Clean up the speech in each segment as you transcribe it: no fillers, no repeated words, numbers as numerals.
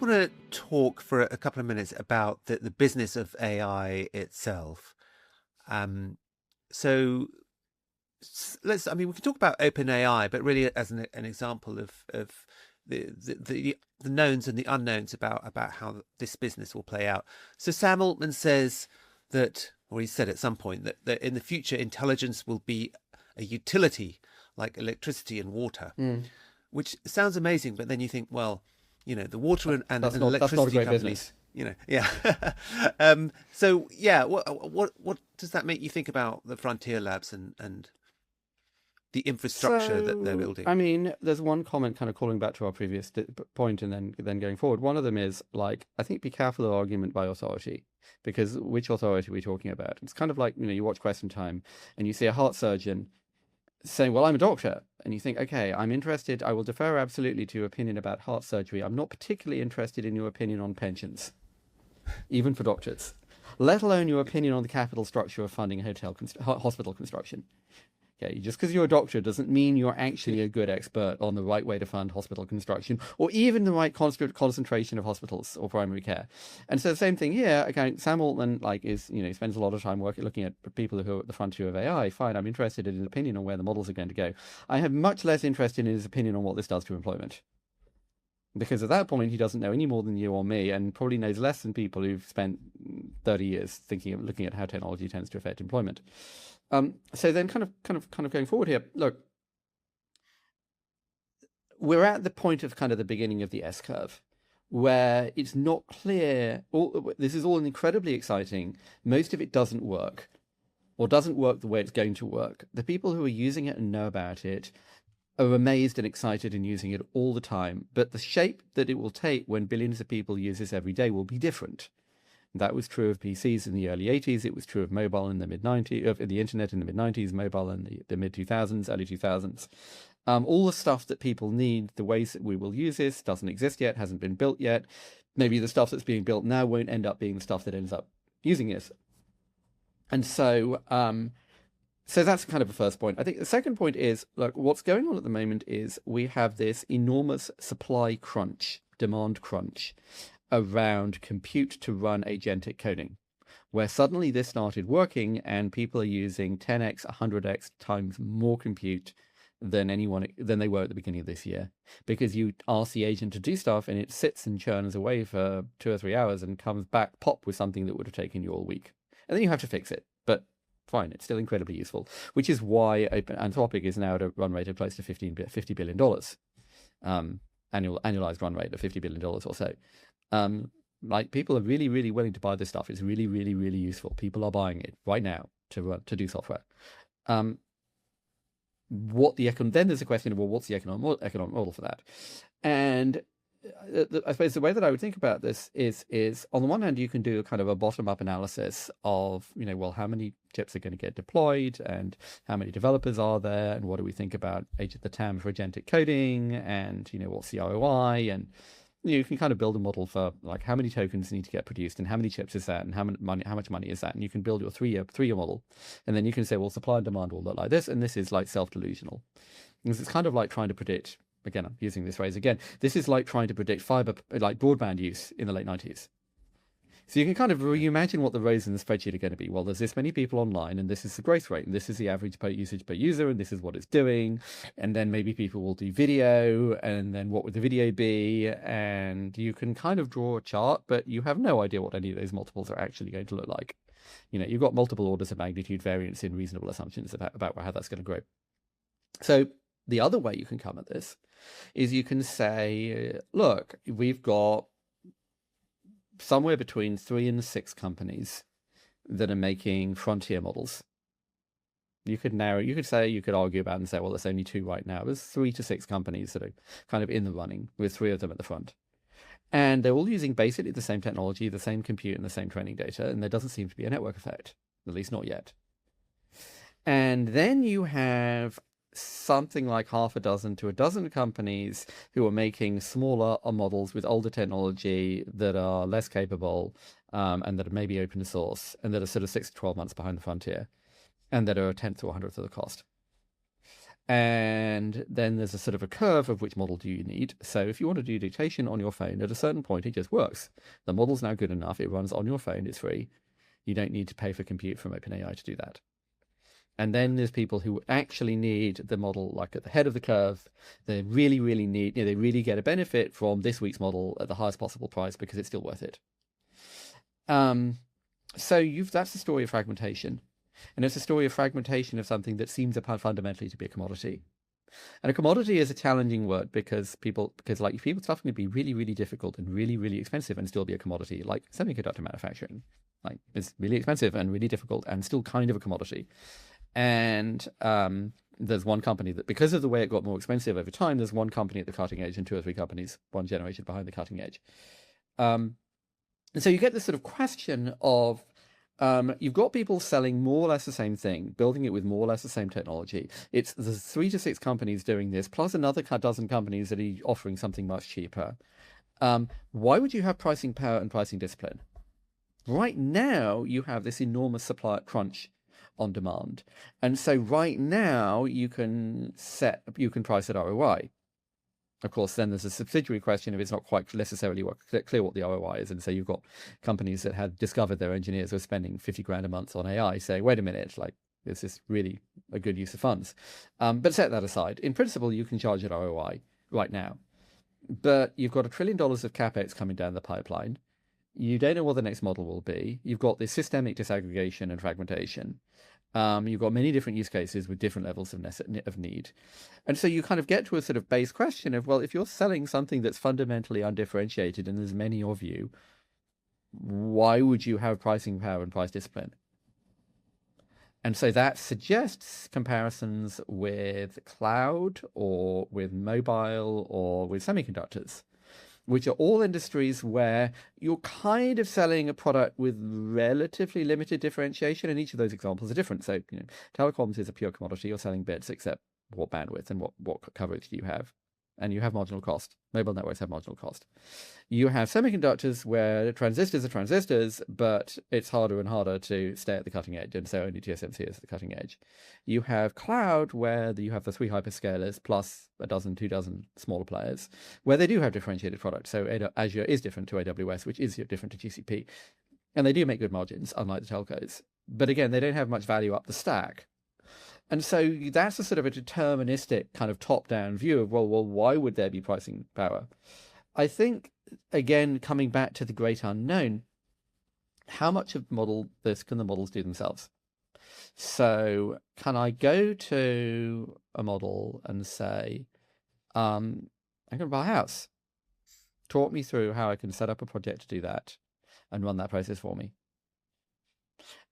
just want to talk for a couple of minutes about the business of AI itself. Um, so I mean, we can talk about OpenAI, but really as an example of the knowns and the unknowns about how this business will play out. So Sam Altman says that, or he said at some point, that in the future, intelligence will be a utility like electricity and water, which sounds amazing. But then you think, well, the water and That's not a electricity great companies, business. yeah. So yeah, what does that make you think about the Frontier Labs and the infrastructure that they're So, building? I mean, there's one comment kind of calling back to our previous point and then going forward. One of them is like, I think be careful of argument by authority, because which authority are we talking about? It's kind of like, you watch Question Time and you see a heart surgeon saying, well, I'm a doctor. And you think, okay, I'm interested. I will defer absolutely to your opinion about heart surgery. I'm not particularly interested in your opinion on pensions, even for doctors, let alone your opinion on the capital structure of funding hospital construction. Okay, just because you're a doctor doesn't mean you're actually a good expert on the right way to fund hospital construction, or even the right concentration of hospitals or primary care. And so the same thing here. Okay, Sam Altman spends a lot of time looking at people who are at the frontier of AI. Fine, I'm interested in his opinion on where the models are going to go. I have much less interest in his opinion on what this does to employment, because at that point he doesn't know any more than you or me, and probably knows less than people who've spent 30 years looking at how technology tends to affect employment. So then kind of going forward here, look, we're at the point of kind of the beginning of the S-curve, where it's not clear. This is all incredibly exciting. Most of it doesn't work, or doesn't work the way it's going to work. The people who are using it and know about it are amazed and excited and using it all the time. But the shape that it will take when billions of people use this every day will be different. That was true of PCs in the early 80s. It was true of mobile in the mid-90s, of the internet in the mid-90s, mobile in the mid-2000s, early 2000s. All the stuff that people need, the ways that we will use this, doesn't exist yet, hasn't been built yet. Maybe the stuff that's being built now won't end up being the stuff that ends up using it. And so that's kind of a first point. I think the second point is, look, what's going on at the moment is we have this enormous supply crunch, demand crunch, around compute to run agentic coding, where suddenly this started working and people are using 10x, 100x times more compute than they were at the beginning of this year, because you ask the agent to do stuff and it sits and churns away for 2 or 3 hours and comes back pop with something that would have taken you all week, and then you have to fix it. But fine, it's still incredibly useful, which is why Anthropic is now at a run rate of close to $50 billion, annualized run rate of $50 billion or so. Like, people are really, really willing to buy this stuff. It's really, really, really useful. People are buying it right now to do software. Then there's a question of, well, what's the economic model for that? And I suppose the way that I would think about this is on the one hand, you can do a kind of a bottom-up analysis of, well, how many chips are going to get deployed and how many developers are there, and what do we think about the TAM for agentic coding, and what's the ROI, and you can kind of build a model for like how many tokens need to get produced and how many chips is that and how much money is that, and you can build your three-year model, and then you can say, well, supply and demand will look like this, and this is like self-delusional. Because it's kind of like trying to predict, again, I'm using this phrase again, this is like trying to predict broadband use in the late 90s. So you can kind of reimagine what the rows in the spreadsheet are going to be. Well, there's this many people online, and this is the growth rate, and this is the average usage per user, and this is what it's doing. And then maybe people will do video, and then what would the video be? And you can kind of draw a chart, but you have no idea what any of those multiples are actually going to look like. You've got multiple orders of magnitude variance in reasonable assumptions about how that's going to grow. So the other way you can come at this is you can say, look, we've got somewhere between 3 and 6 companies that are making frontier models. You could argue about and say, well, there's only 2 right now. There's 3 to 6 companies that are kind of in the running, with 3 of them at the front. And they're all using basically the same technology, the same compute, and the same training data, and there doesn't seem to be a network effect, at least not yet. And then you have something like half a dozen to a dozen companies who are making smaller models with older technology that are less capable, and that are maybe open source, and that are sort of 6 to 12 months behind the frontier, and that are a tenth or 100th of the cost. And then there's a sort of a curve of which model do you need. So if you want to do dictation on your phone, at a certain point, it just works. The model's now good enough. It runs on your phone. It's free. You don't need to pay for compute from OpenAI to do that. And then there's people who actually need the model like at the head of the curve. They really, really need, they really get a benefit from this week's model at the highest possible price because it's still worth it. So that's the story of fragmentation. And it's a story of fragmentation of something that seems fundamentally to be a commodity. And a commodity is a challenging word because stuff can be really, really difficult and really, really expensive and still be a commodity, like semiconductor manufacturing. Like it's really expensive and really difficult and still kind of a commodity. And there's one company that, because of the way it got more expensive over time, there's one company at the cutting edge and 2 or 3 companies, one generation behind the cutting edge. And so you get this sort of question of, you've got people selling more or less the same thing, building it with more or less the same technology. There's 3 to 6 companies doing this, plus another dozen companies that are offering something much cheaper. Why would you have pricing power and pricing discipline? Right now, you have this enormous supply crunch on demand. And so right now, you can price at ROI. Of course, then there's a subsidiary question if it's not quite necessarily clear what the ROI is. And so you've got companies that have discovered their engineers were spending 50 grand a month on AI saying, wait a minute, like, this is really a good use of funds. But set that aside. In principle, you can charge at ROI right now. But you've got $1 trillion of CapEx coming down the pipeline. You don't know what the next model will be. You've got this systemic disaggregation and fragmentation. You've got many different use cases with different levels of need. And so you kind of get to a sort of base question of, well, if you're selling something that's fundamentally undifferentiated and there's many of you, why would you have pricing power and price discipline? And so that suggests comparisons with cloud or with mobile or with semiconductors, which are all industries where you're kind of selling a product with relatively limited differentiation, and each of those examples are different. So, telecoms is a pure commodity. You're selling bits, except what bandwidth and what coverage do you have. And you have marginal cost. Mobile networks have marginal cost. You have semiconductors where transistors are transistors, but it's harder and harder to stay at the cutting edge, and so only TSMC is at the cutting edge. You have cloud where you have the 3 hyperscalers plus 2 dozen smaller players, where they do have differentiated products. So Azure is different to AWS, which is different to GCP. And they do make good margins, unlike the telcos. But again, they don't have much value up the stack. And so that's a sort of a deterministic kind of top-down view of, well, why would there be pricing power? I think, again, coming back to the great unknown, how much of this can the models do themselves? So can I go to a model and say, I'm going to buy a house. Talk me through how I can set up a project to do that and run that process for me.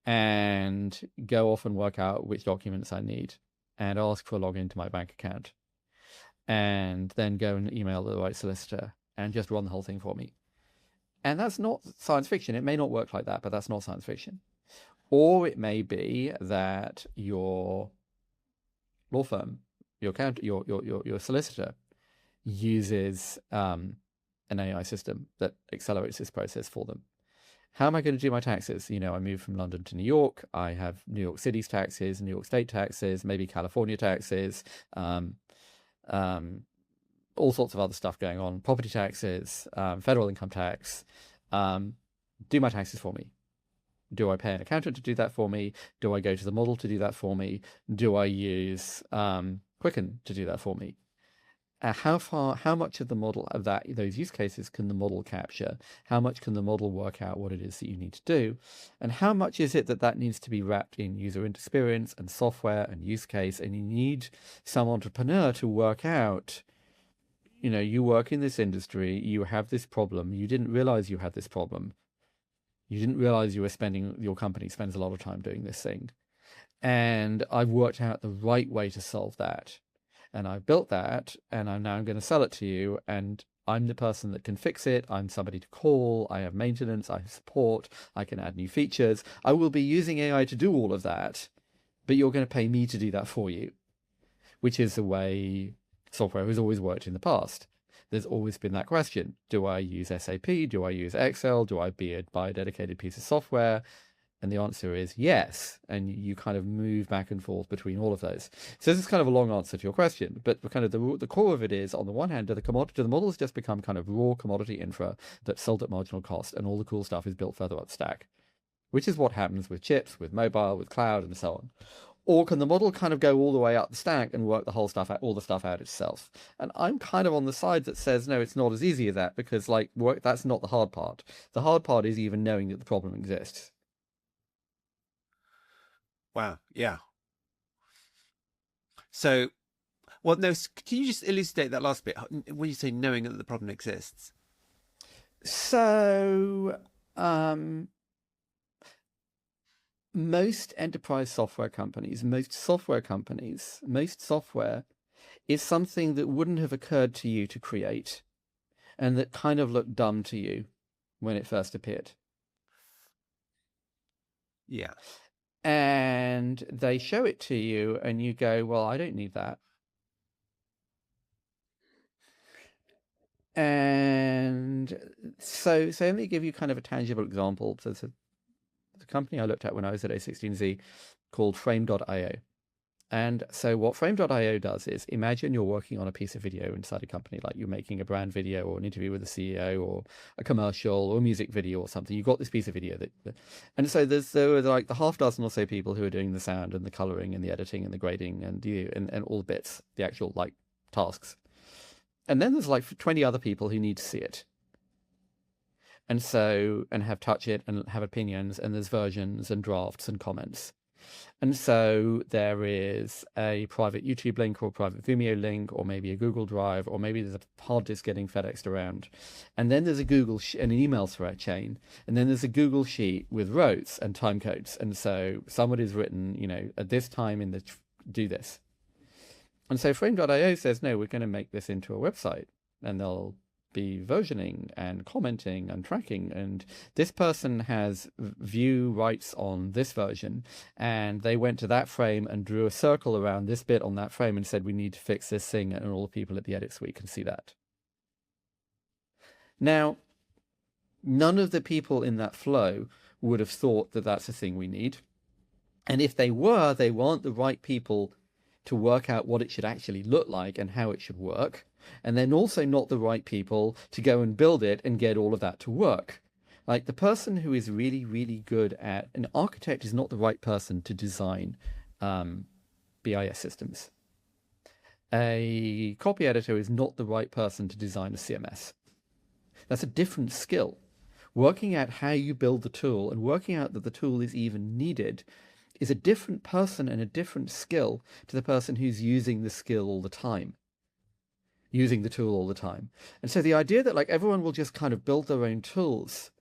And go off and work out which documents I need and ask for a login to my bank account. And then go and email the right solicitor and just run the whole thing for me. And that's not science fiction. It may not work like that, but that's not science fiction. Or it may be that your law firm, your solicitor uses an AI system that accelerates this process for them. How am I going to do my taxes? I moved from London to New York. I have New York City's taxes, New York State taxes, maybe California taxes, all sorts of other stuff going on, property taxes, federal income tax. Do my taxes for me. Do I pay an accountant to do that for me? Do I go to the model to do that for me? Do I use Quicken to do that for me? How much of the model of those use cases can the model capture? How much can the model work out what it is that you need to do? And how much is it that needs to be wrapped in user experience and software and use case? And you need some entrepreneur to work out, you work in this industry, you have this problem, you didn't realize you had this problem. You didn't realize your company spends a lot of time doing this thing. And I've worked out the right way to solve that. And I built that, and I'm now going to sell it to you, and I'm the person that can fix it. I'm somebody to call. I have maintenance. I have support. I can add new features. I will be using AI to do all of that, but you're going to pay me to do that for you, which is the way software has always worked in the past. There's always been that question. Do I use SAP? Do I use Excel? Do I buy a dedicated piece of software? And the answer is yes. And you kind of move back and forth between all of those. So this is kind of a long answer to your question, but kind of the core of it is, on the one hand, do the models just become kind of raw commodity infra that's sold at marginal cost, and all the cool stuff is built further up stack, which is what happens with chips, with mobile, with cloud, and so on. Or can the model kind of go all the way up the stack and work the whole stuff out, all the stuff out itself? And I'm kind of on the side that says, no, it's not as easy as that, because that's not the hard part. The hard part is even knowing that the problem exists. Wow. Yeah. So, well, no, can you just elucidate that last bit when you say knowing that the problem exists? So, most enterprise software companies, most software is something that wouldn't have occurred to you to create, and that kind of looked dumb to you when it first appeared. Yeah. And they show it to you, and you go, well, I don't need that. And so let me give you kind of a tangible example. So the company I looked at when I was at A16Z called Frame.io. And so what Frame.io does is, imagine you're working on a piece of video inside a company, like you're making a brand video or an interview with the CEO or a commercial or a music video or something. You've got this piece of video and so there were like the half dozen or so people who are doing the sound and the coloring and the editing and the grading and all the bits, the actual like tasks. And then there's like 20 other people who need to see it. And have touch it and have opinions, and there's versions and drafts and comments. And so there is a private YouTube link or a private Vimeo link, or maybe a Google Drive, or maybe there's a hard disk getting FedExed around. And then there's an email thread chain. And then there's a Google Sheet with rows and time codes. And so somebody's written, at this time do this. And so Frame.io says, no, we're going to make this into a website, and they'll be versioning and commenting and tracking, and this person has view rights on this version, and they went to that frame and drew a circle around this bit on that frame and said, we need to fix this thing, and all the people at the edit suite can see that. Now, none of the people in that flow would have thought that that's a thing we need, and if they weren't the right people to work out what it should actually look like and how it should work. And then also not the right people to go and build it and get all of that to work. Like, the person who is really, really good at an architect is not the right person to design BIS systems. A copy editor is not the right person to design a CMS. That's a different skill. Working out how you build the tool and working out that the tool is even needed is a different person and a different skill to the person who's using the skill all the time. Using the tool all the time. And so the idea that like everyone will just kind of build their own tools,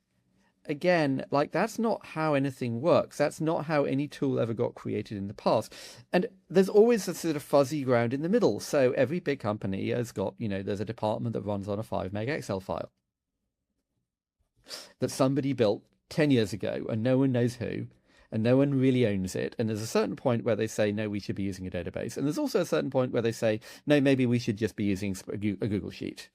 again, like that's not how anything works. That's not how any tool ever got created in the past. And there's always a sort of fuzzy ground in the middle. So every big company has got, there's a department that runs on a 5 meg Excel file that somebody built 10 years ago, and no one knows who, and no one really owns it. And there's a certain point where they say, no, we should be using a database. And there's also a certain point where they say, no, maybe we should just be using a Google Sheet.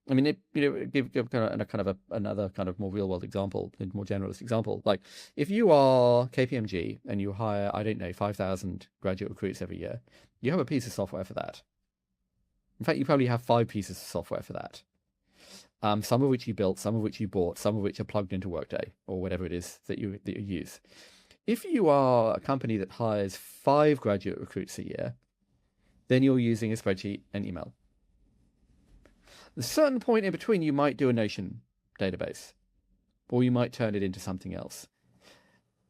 I mean, give another kind of more real world example, a more generalist example. Like, if you are KPMG and you hire, 5,000 graduate recruits every year, you have a piece of software for that. In fact, you probably have 5 pieces of software for that. Some of which you built, some of which you bought, some of which are plugged into Workday or whatever it is that you use. If you are a company that hires 5 graduate recruits a year, then you're using a spreadsheet and email. At a certain point in between, you might do a Notion database, or you might turn it into something else.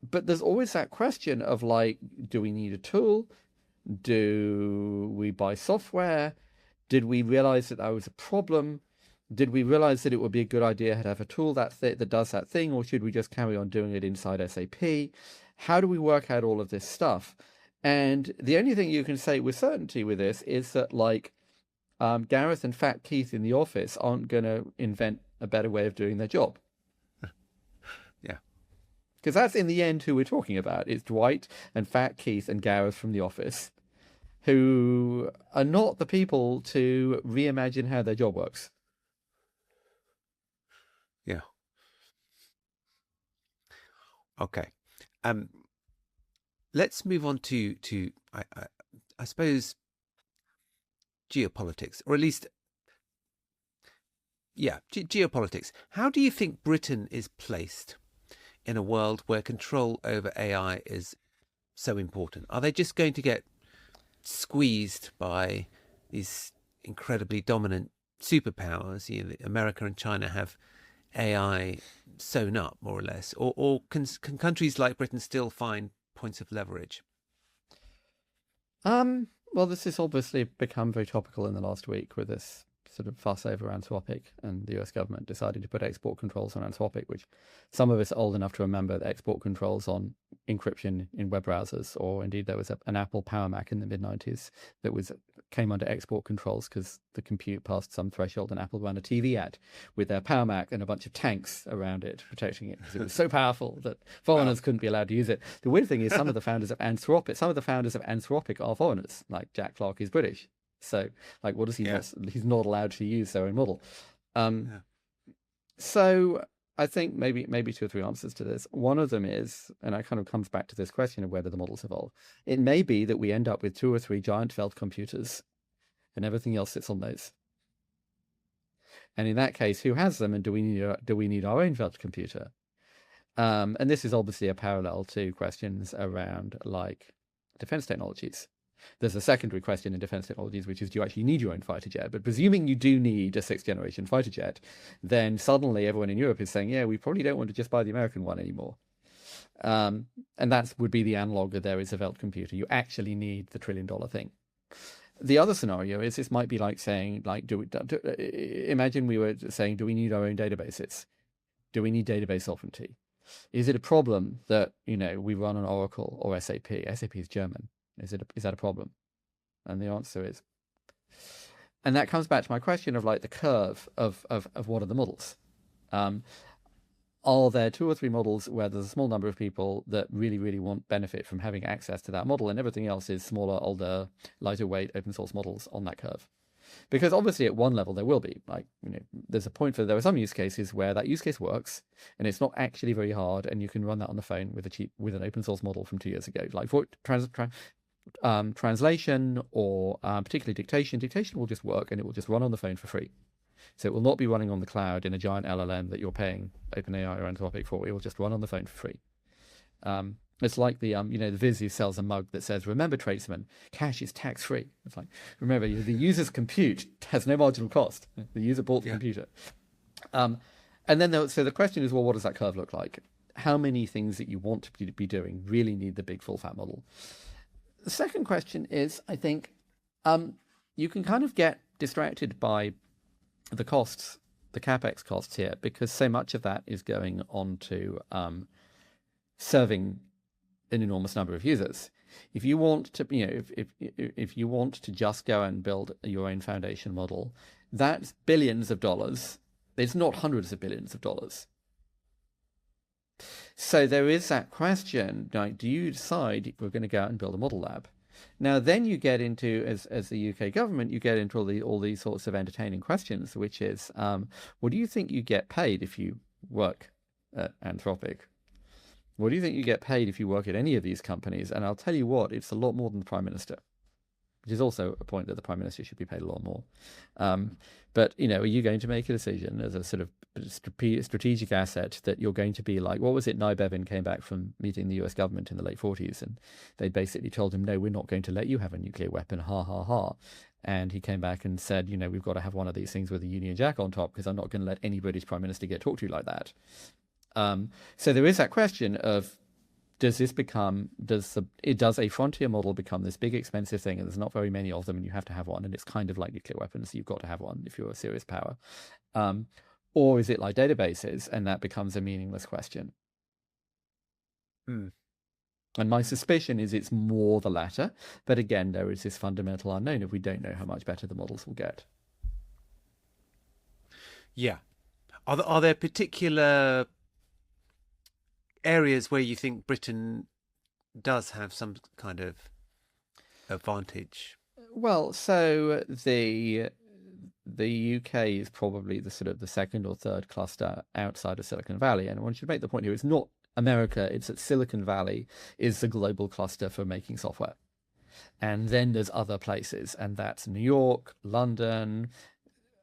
But there's always that question of like, do we need a tool? Do we buy software? Did we realize that was a problem? Did we realize that it would be a good idea to have a tool that does that thing, or should we just carry on doing it inside SAP? How do we work out all of this stuff? And the only thing you can say with certainty with this is that like Gareth and Fat Keith in the office aren't going to invent a better way of doing their job. Yeah. Because that's in the end who we're talking about. It's Dwight and Fat Keith and Gareth from the office, who are not the people to reimagine how their job works. Yeah. Okay. Um, let's move on to I suppose geopolitics, or at least geopolitics. How do you think Britain is placed in a world where control over AI is so important? Are they just going to get squeezed by these incredibly dominant superpowers? America and China have AI sewn up, more or less, or can countries like Britain still find points of leverage? Well, this has obviously become very topical in the last week with this sort of fuss over Anthropic and the US government deciding to put export controls on Anthropic, which some of us are old enough to remember the export controls on encryption in web browsers, or indeed there was an Apple Power Mac in the mid-90s that came under export controls because the compute passed some threshold and Apple ran a TV ad with their Power Mac and a bunch of tanks around it protecting it because it was so powerful that foreigners couldn't be allowed to use it. The weird thing is some of the founders of Anthropic are foreigners, like Jack Clark is British. So, like, what is he not? He's not allowed to use their own model. So I think maybe 2 or 3 answers to this. One of them is, and it kind of comes back to this question of whether the models evolve. It may be that we end up with 2 or 3 giant felt computers, and everything else sits on those. And in that case, who has them, and do we need our own felt computer? And this is obviously a parallel to questions around like defense technologies. There's a secondary question in defense technologies, which is, do you actually need your own fighter jet? But presuming you do need a 6th generation fighter jet, then suddenly everyone in Europe is saying, yeah, we probably don't want to just buy the American one anymore. And that would be the analog of there is a Velt computer. You actually need the $1 trillion thing. The other scenario is this might be like saying, like, imagine we were saying, do we need our own databases? Do we need database sovereignty? Is it a problem that, we run on Oracle or SAP? SAP is German. Is that a problem? And the answer is, and that comes back to my question of like the curve of what are the models? Are there 2 or 3 models where there's a small number of people that really, really want benefit from having access to that model, and everything else is smaller, older, lighter weight open source models on that curve? Because obviously at one level there will be, like, there's a point there are some use cases where that use case works and it's not actually very hard, and you can run that on the phone with an open source model from 2 years ago, like for translation or particularly dictation. Dictation will just work and it will just run on the phone for free. So it will not be running on the cloud in a giant LLM that you're paying OpenAI or Anthropic for. It will just run on the phone for free. It's like the the Viz who sells a mug that says, "Remember, tradesman, cash is tax free." It's like, remember, the user's compute has no marginal cost. The user bought the computer. And then so the question is, well, what does that curve look like? How many things that you want to be doing really need the big full fat model? The second question is, I think, you can kind of get distracted by the costs, the capex costs here, because so much of that is going on to serving an enormous number of users. If you want to, if you want to just go and build your own foundation model, that's billions of dollars. It's not hundreds of billions of dollars. So there is that question, like, do you decide we're going to go out and build a model lab? Now, then you get into, as the UK government, you get into all these sorts of entertaining questions, which is, what do you think you get paid if you work at Anthropic? What do you think you get paid if you work at any of these companies? And I'll tell you what, it's a lot more than the Prime Minister, which is also a point that the Prime Minister should be paid a lot more. But, are you going to make a decision as a sort of strategic asset that you're going to be like, what was it? Nye Bevin came back from meeting the US government in the late 40s, and they basically told him, no, we're not going to let you have a nuclear weapon, ha, ha, ha. And he came back and said, we've got to have one of these things with a Union Jack on top, because I'm not going to let any British Prime Minister get talked to like that. So there is that question of, does a frontier model become this big expensive thing, and there's not very many of them, and you have to have one, and it's kind of like nuclear weapons, so you've got to have one if you're a serious power, or is it like databases, and that becomes a meaningless question? And my suspicion is it's more the latter, but again, there is this fundamental unknown if we don't know how much better the models will get. Yeah. Are there particular areas where you think Britain does have some kind of advantage? Well, so the UK is probably the sort of the second or third cluster outside of Silicon Valley, and one should make the point here: it's not America, it's that Silicon Valley is the global cluster for making software. And then there's other places, and that's New York, London,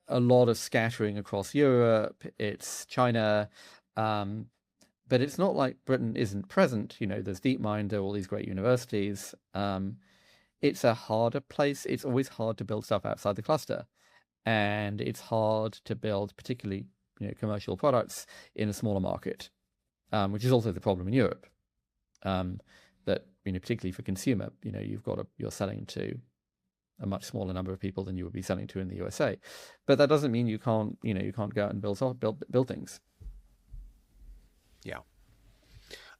a lot of scattering across Europe, it's China. But it's not like Britain isn't present. There's DeepMind, there are all these great universities. It's a harder place. It's always hard to build stuff outside the cluster. And it's hard to build particularly commercial products in a smaller market, which is also the problem in Europe. That particularly for consumer, you're selling to a much smaller number of people than you would be selling to in the USA. But that doesn't mean you can't go out and build things. Yeah.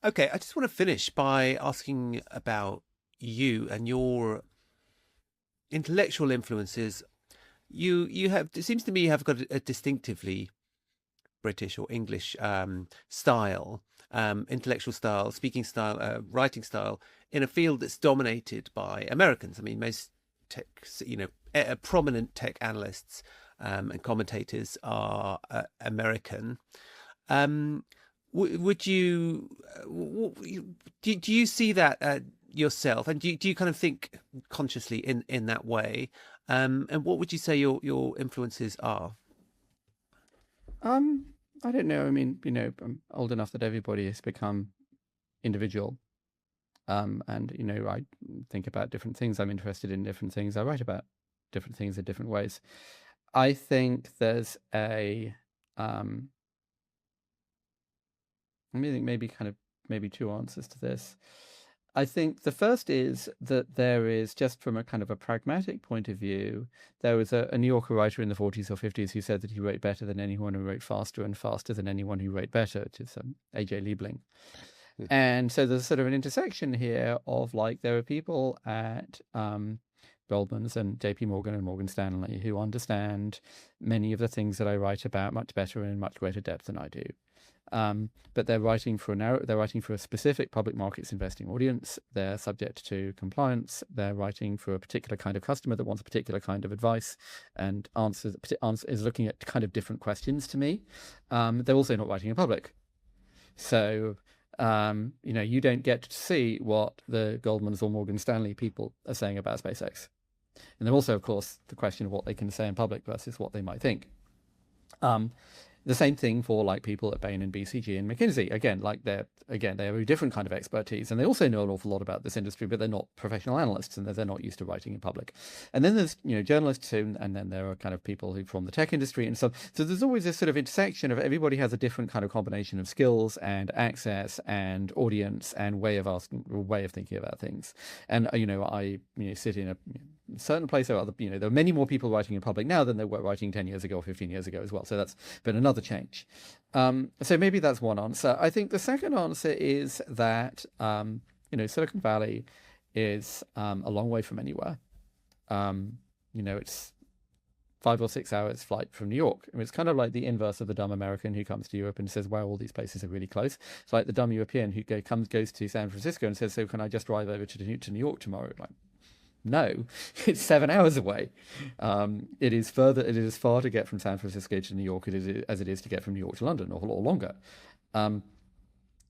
Okay, I just want to finish by asking about you and your intellectual influences. You have, it seems to me, you have got a distinctively British or English style, intellectual style, speaking style, writing style, in a field that's dominated by Americans. I mean, most tech, prominent tech analysts and commentators are American. Would you do you see that yourself, and do you kind of think consciously in that way? And what would you say your influences are? I don't know. I mean, I'm old enough that everybody has become individual. And I think about different things. I'm interested in different things. I write about different things in different ways. I think there's maybe two answers to this. I think the first is that there is, just from a kind of a pragmatic point of view, there was a New Yorker writer in the 40s or 50s who said that he wrote better than anyone who wrote faster and faster than anyone who wrote better, which is A.J. Liebling. And so there's sort of an intersection here of there are people at Goldman's and JP Morgan and Morgan Stanley who understand many of the things that I write about much better and in much greater depth than I do. But they're writing for a specific public markets investing audience. They're subject to compliance. They're writing for a particular kind of customer that wants a particular kind of advice and is looking at kind of different questions to me. They're also not writing in public. So, you don't get to see what the Goldman's or Morgan Stanley people are saying about SpaceX. And then also, of course, the question of what they can say in public versus what they might think. The same thing for people at Bain and BCG and McKinsey. Again, they have a different kind of expertise, and they also know an awful lot about this industry, but they're not professional analysts, and they're not used to writing in public. And then there's journalists, and then there are kind of people who from the tech industry, and so there's always this sort of intersection of everybody has a different kind of combination of skills and access and audience and way of thinking about things. And I sit in a certain place or other. There are many more people writing in public now than there were writing 10 years ago or 15 years ago as well. So that's been another change. So maybe that's one answer. I think the second answer is that Silicon Valley is a long way from anywhere. It's 5 or 6 hours flight from New York. I mean, it's kind of like the inverse of the dumb American who comes to Europe and says, wow, all these places are really close. It's like the dumb European who goes to San Francisco and says, so can I just drive over to New York tomorrow? No, it's 7 hours away. It is further. It is as far to get from San Francisco to New York as it is to get from New York to London, or longer.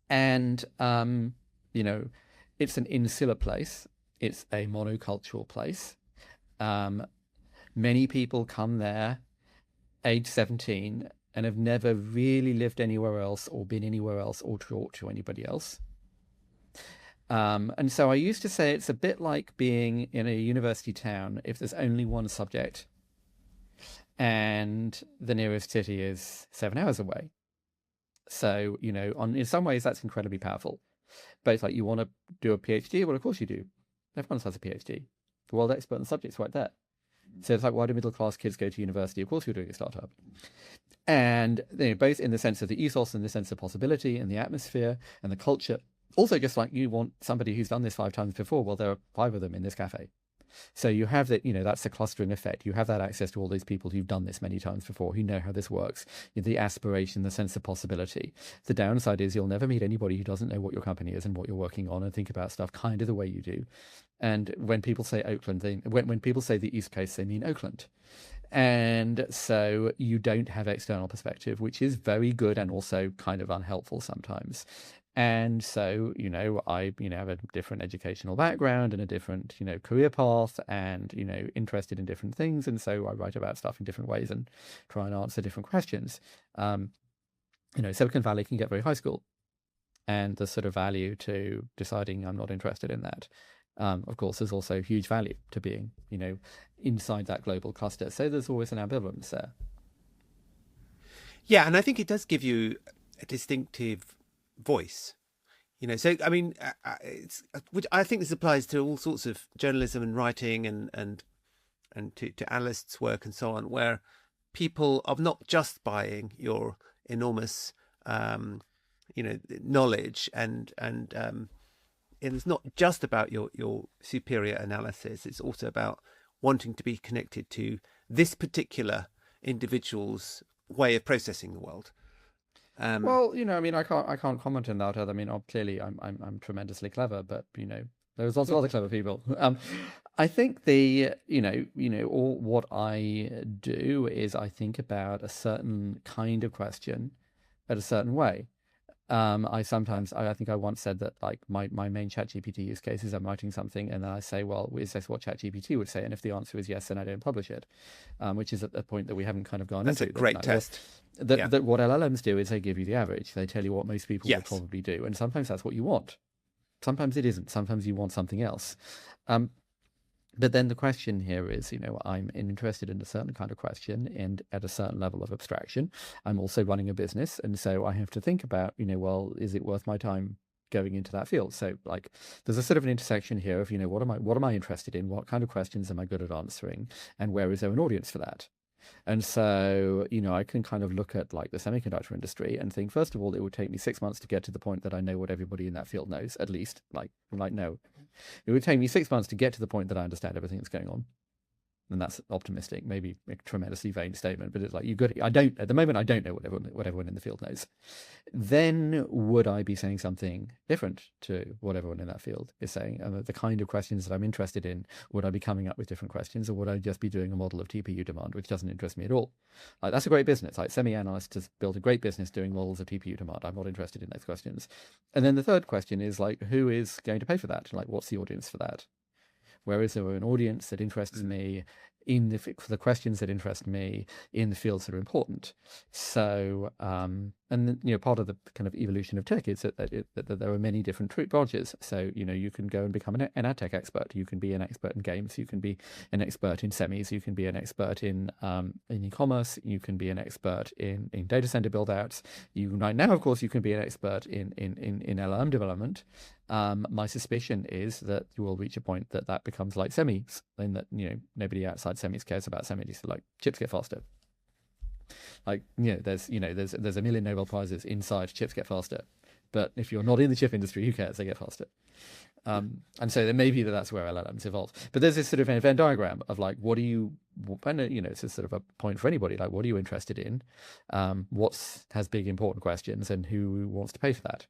It's an insular place. It's a monocultural place. Many people come there, age 17, and have never really lived anywhere else, or been anywhere else, or talked to anybody else. And so I used to say it's a bit like being in a university town if there's only one subject and the nearest city is 7 hours away. So, in some ways that's incredibly powerful. But it's like, you want to do a PhD? Well, of course you do. Everyone has a PhD. The world expert on the subject's right there. So it's like, why do middle-class kids go to university? Of course you're doing a startup. And both in the sense of the ethos and the sense of possibility and the atmosphere and the culture. Also, just like you want somebody who's done this 5 times before, well, there are 5 of them in this cafe. So you have that, that's the clustering effect. You have that access to all these people who've done this many times before, who know how this works, the aspiration, the sense of possibility. The downside is you'll never meet anybody who doesn't know what your company is and what you're working on and think about stuff kind of the way you do. And when people say Oakland, when people say the East Coast, they mean Oakland. And so you don't have external perspective, which is very good and also kind of unhelpful sometimes. And so, I, have a different educational background and a different, career path and, interested in different things. And so I write about stuff in different ways and try and answer different questions. Silicon Valley can get very high school, and the sort of value to deciding I'm not interested in that. Of course, there's also huge value to being, inside that global cluster. So there's always an ambivalence there. Yeah, and I think it does give you a distinctive voice. So I mean, which I think this applies to all sorts of journalism and writing and to analysts' work and so on, where people are not just buying your enormous, knowledge and it's not just about your superior analysis. It's also about wanting to be connected to this particular individual's way of processing the world. Well, I can't comment on that. I mean, clearly, I'm tremendously clever, but there's lots of other clever people. I think all what I do is I think about a certain kind of question at a certain way. I think I once said that like my main ChatGPT use case is I'm writing something and then I say, well, is this what ChatGPT would say? And if the answer is yes, then I don't publish it, which is at the point that we haven't kind of gone That's into. a great test. That what LLMs do is they give you the average. They tell you what most people Yes. will probably do. And sometimes that's what you want. Sometimes it isn't. Sometimes you want something else. But then the question here is, I'm interested in a certain kind of question and at a certain level of abstraction. I'm also running a business. And so I have to think about, well, is it worth my time going into that field? So like there's a sort of an intersection here of, what am I interested in? What kind of questions am I good at answering? And where is there an audience for that? And so, I can kind of look at like the semiconductor industry and think, first of all, it would take me 6 months to get to the point that I know what everybody in that field knows, at least. No. It would take me 6 months to get to the point that I understand everything that's going on. And that's optimistic, maybe a tremendously vain statement, but it's like at the moment, I don't know what everyone in the field knows. Then would I be saying something different to what everyone in that field is saying? The kind of questions that I'm interested in, would I be coming up with different questions, or would I just be doing a model of TPU demand, which doesn't interest me at all? That's a great business. Like Semi-Analyst has built a great business doing models of TPU demand. I'm not interested in those questions. And then the third question is like, who is going to pay for that? Like, what's the audience for that? Where is there an audience that interests me in the questions that interest me in the fields that are important? So, and part of the kind of evolution of tech is that there are many different branches. So, you can go and become an ad tech expert. You can be an expert in games. You can be an expert in semis. You can be an expert in e-commerce. You can be an expert in data center build outs. Right now, of course, you can be an expert in LLM development. My suspicion is that you will reach a point that becomes like semis, and that nobody outside semis cares about semis. So like chips get faster. Like there's a million Nobel Prizes inside chips get faster, but if you're not in the chip industry, who cares? They get faster. And so then maybe that's where LLMs evolve. But there's this sort of a Venn diagram of like, what do you? And it's a sort of a point for anybody. Like, what are you interested in? What has big important questions, and who wants to pay for that?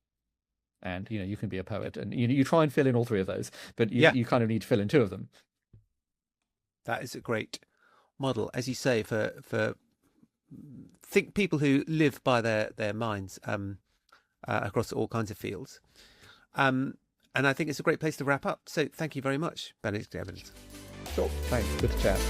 And you can be a poet, and you try and fill in all three of those, but you kind of need to fill in two of them. That is a great model, as you say, for people who live by their minds across all kinds of fields. And I think it's a great place to wrap up. So thank you very much, Benedict. Sure, thanks. Good to chat.